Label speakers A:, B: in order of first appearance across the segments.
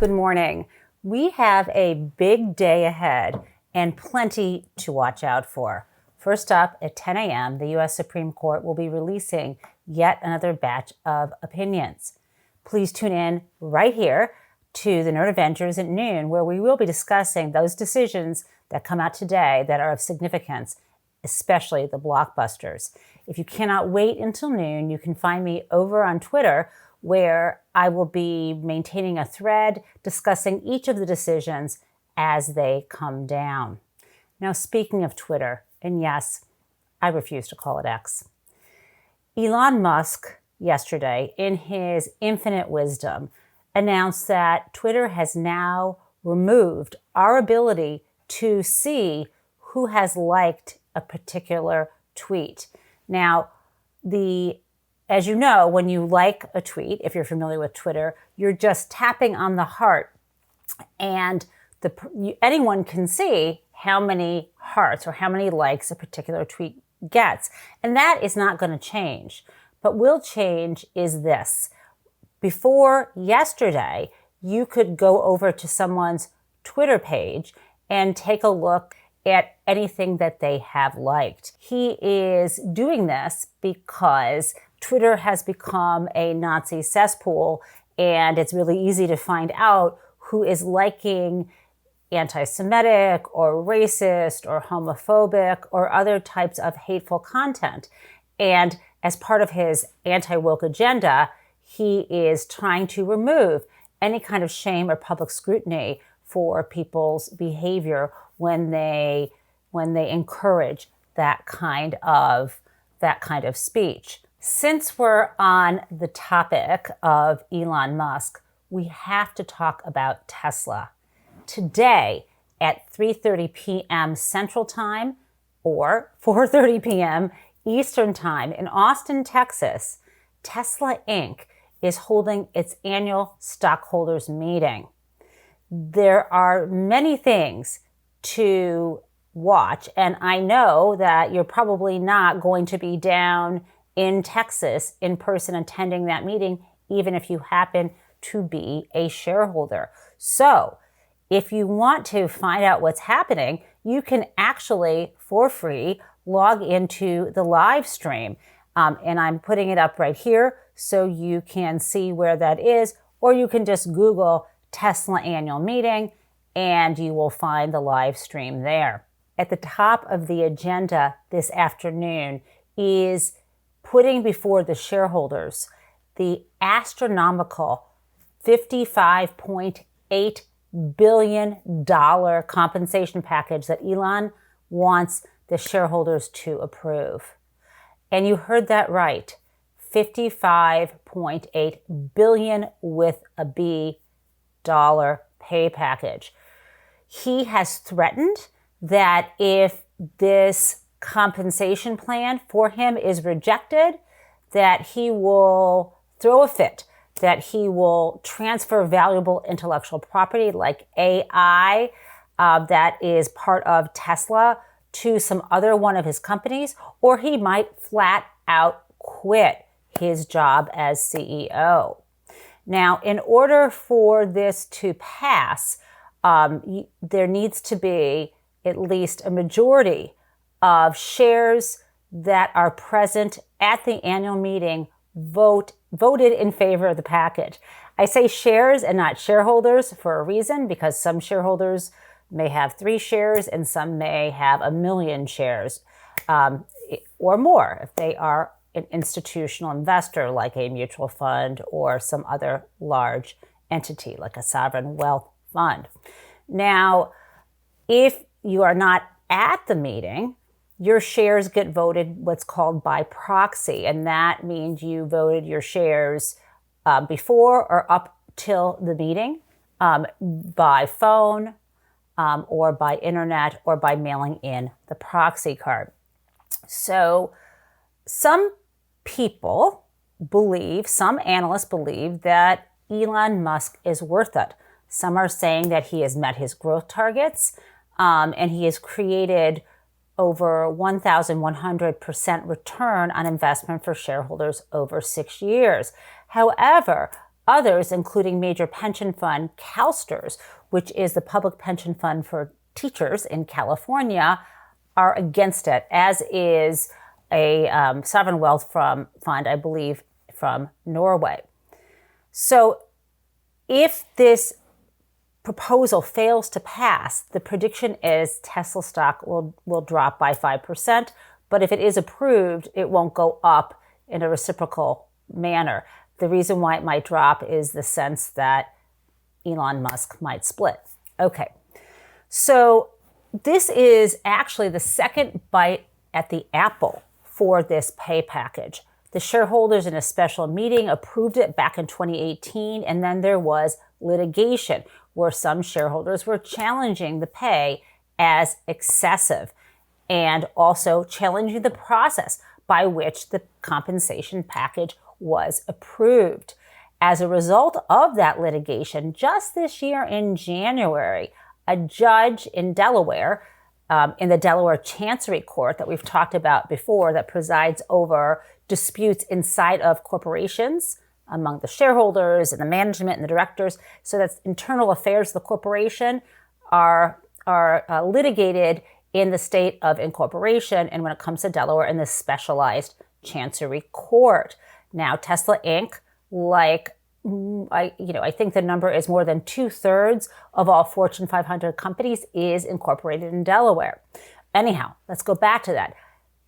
A: Good morning. We have a big day ahead and plenty to watch out for. First up, at 10 a.m., the U.S. Supreme Court will be releasing yet another batch of opinions. Please tune in right here to the Nerd Avengers at noon, where we will be discussing those decisions that come out today that are of significance, especially the blockbusters. If you cannot wait until noon, you can find me over on Twitter, where I will be maintaining a thread discussing each of the decisions as they come down. Now, speaking of Twitter, and yes, I refuse to call it X, Elon Musk yesterday, in his infinite wisdom, announced that Twitter has now removed our ability to see who has liked a particular tweet. Now, as you know, when you like a tweet, if you're familiar with Twitter, you're just tapping on the heart, and anyone can see how many hearts or how many likes a particular tweet gets. And that is not going to change. But will change is this. Before yesterday, you could go over to someone's Twitter page and take a look at anything that they have liked. He is doing this because Twitter has become a Nazi cesspool, and it's really easy to find out who is liking anti-Semitic or racist or homophobic or other types of hateful content. And as part of his anti-woke agenda, he is trying to remove any kind of shame or public scrutiny for people's behavior when they encourage that kind of speech. Since we're on the topic of Elon Musk, we have to talk about Tesla. Today at 3:30 p.m. Central Time or 4:30 p.m. Eastern Time in Austin, Texas, Tesla Inc. is holding its annual stockholders meeting. There are many things to watch, and I know that you're probably not going to be down in Texas in person attending that meeting, even if you happen to be a shareholder. So if you want to find out what's happening, you can actually, for free, log into the live stream. And I'm putting it up right here so you can see where that is, or you can just Google Tesla annual meeting and you will find the live stream there. At the top of the agenda this afternoon is putting before the shareholders the astronomical $55.8 billion compensation package that Elon wants the shareholders to approve. And you heard that right, $55.8 billion with a B dollar pay package. He has threatened that if this compensation plan for him is rejected, that he will throw a fit, that he will transfer valuable intellectual property like AI that is part of Tesla to some other one of his companies, or he might flat out quit his job as CEO. Now, in order for this to pass, there needs to be at least a majority of shares that are present at the annual meeting voted in favor of the package. I say shares and not shareholders for a reason, because some shareholders may have 3 shares and some may have 1 million shares or more if they are an institutional investor like a mutual fund or some other large entity like a sovereign wealth fund. Now, if you are not at the meeting, your shares get voted what's called by proxy, and that means you voted your shares before or up till the meeting by phone or by internet or by mailing in the proxy card. So some people believe, some analysts believe that Elon Musk is worth it. Some are saying that he has met his growth targets and he has created over 1,100% return on investment for shareholders over 6 years. However, Others, including major pension fund CalSTRS, which is the public pension fund for teachers in California, are against it, as is a sovereign wealth fund, I believe, from Norway. So if this proposal fails to pass, the prediction is Tesla stock will drop by 5%. But if it is approved, it won't go up in a reciprocal manner. The reason why it might drop is the sense that Elon Musk might split. Okay, so this is actually the second bite at the apple for this pay package. The shareholders in a special meeting approved it back in 2018, and then there was litigation where some shareholders were challenging the pay as excessive and also challenging the process by which the compensation package was approved. As a result of that litigation, just this year in January, a judge in Delaware, in the Delaware Chancery Court that we've talked about before, that presides over disputes inside of corporations among the shareholders and the management and the directors, so that internal affairs of the corporation are litigated in the state of incorporation, and when it comes to Delaware, in this specialized Chancery Court. Now, Tesla Inc., I think the number is more than 2/3 of all Fortune 500 companies is incorporated in Delaware. Anyhow, let's go back to that.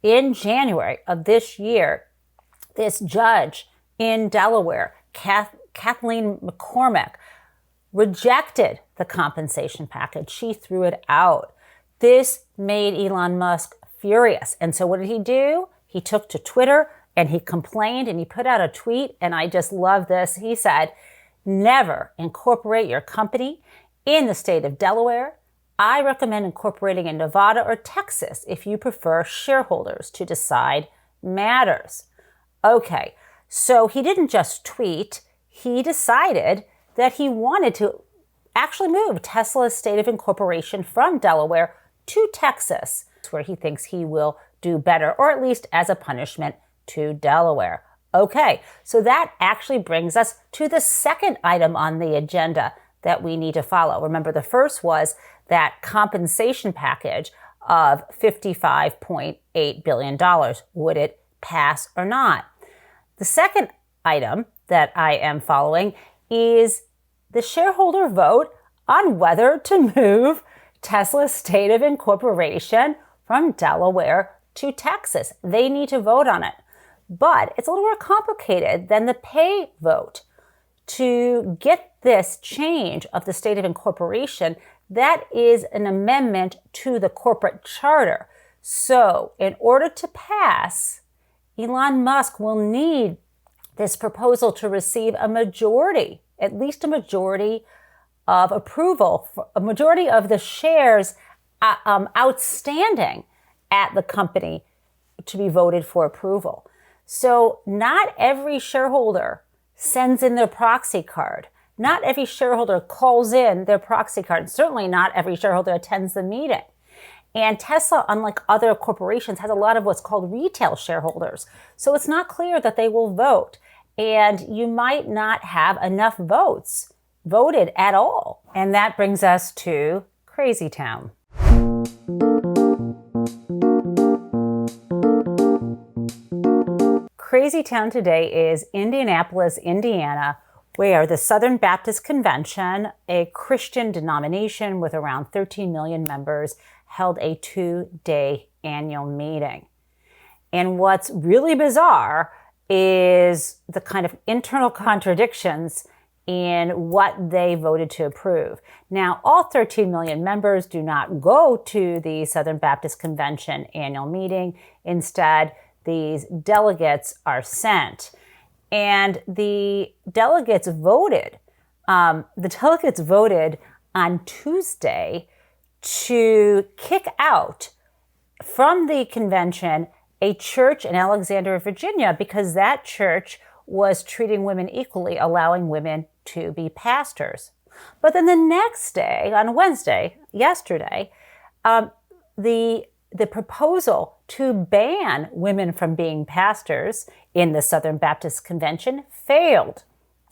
A: In January of this year, this judge in Delaware, Kathleen McCormick, rejected the compensation package. She threw it out. This made Elon Musk furious. And so what did he do? He took to Twitter and he complained and he put out a tweet, and I just love this. He said, "Never incorporate your company in the state of Delaware. I recommend incorporating in Nevada or Texas if you prefer shareholders to decide matters." Okay, so he didn't just tweet. He decided that he wanted to actually move Tesla's state of incorporation from Delaware to Texas, where he thinks he will do better, or at least as a punishment to Delaware. Okay, so that actually brings us to the second item on the agenda that we need to follow. Remember, the first was that compensation package of $55.8 billion. Would it pass or not? The second item that I am following is the shareholder vote on whether to move Tesla's state of incorporation from Delaware to Texas. They need to vote on it. But it's a little more complicated than the pay vote. To get this change of the state of incorporation, that is an amendment to the corporate charter. So in order to pass, Elon Musk will need this proposal to receive a majority, at least a majority of approval, a majority of the shares outstanding at the company to be voted for approval. So not every shareholder sends in their proxy card. Not every shareholder calls in their proxy card. Certainly not every shareholder attends the meeting. And Tesla, unlike other corporations, has a lot of what's called retail shareholders. So it's not clear that they will vote. And you might not have enough votes voted at all. And that brings us to Crazy Town. Crazy Town today is Indianapolis, Indiana, where the Southern Baptist Convention, a Christian denomination with around 13 million members, held a 2-day annual meeting. And what's really bizarre is the kind of internal contradictions in what they voted to approve. Now, all 13 million members do not go to the Southern Baptist Convention annual meeting. Instead, these delegates are sent. And the delegates voted on Tuesday to kick out from the convention a church in Alexandria, Virginia, because that church was treating women equally, allowing women to be pastors. But then the next day, on Wednesday, yesterday, the proposal to ban women from being pastors in the Southern Baptist Convention failed.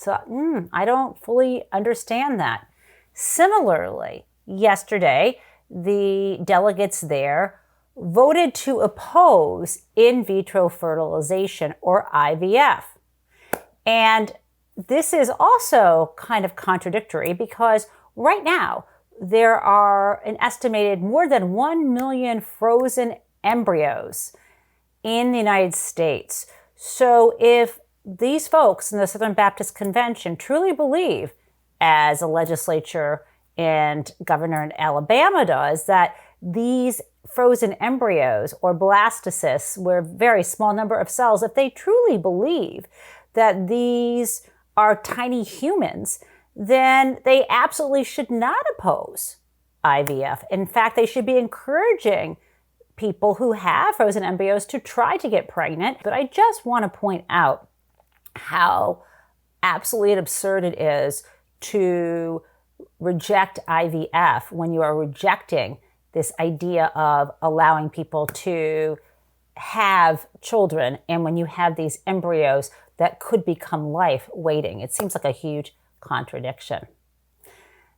A: So I don't fully understand that. Similarly, yesterday, the delegates there voted to oppose in vitro fertilization, or IVF. And this is also kind of contradictory because right now there are an estimated more than 1 million frozen embryos in the United States. So if these folks in the Southern Baptist Convention truly believe, as a legislature and governor in Alabama does, that these frozen embryos or blastocysts, where a very small number of cells, if they truly believe that these are tiny humans, then they absolutely should not oppose IVF. In fact, they should be encouraging people who have frozen embryos to try to get pregnant. But I just want to point out how absolutely absurd it is to reject IVF when you are rejecting this idea of allowing people to have children, and when you have these embryos that could become life waiting. It seems like a huge contradiction.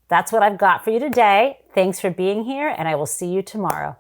A: That's what I've got for you today. Thanks for being here, and I will see you tomorrow.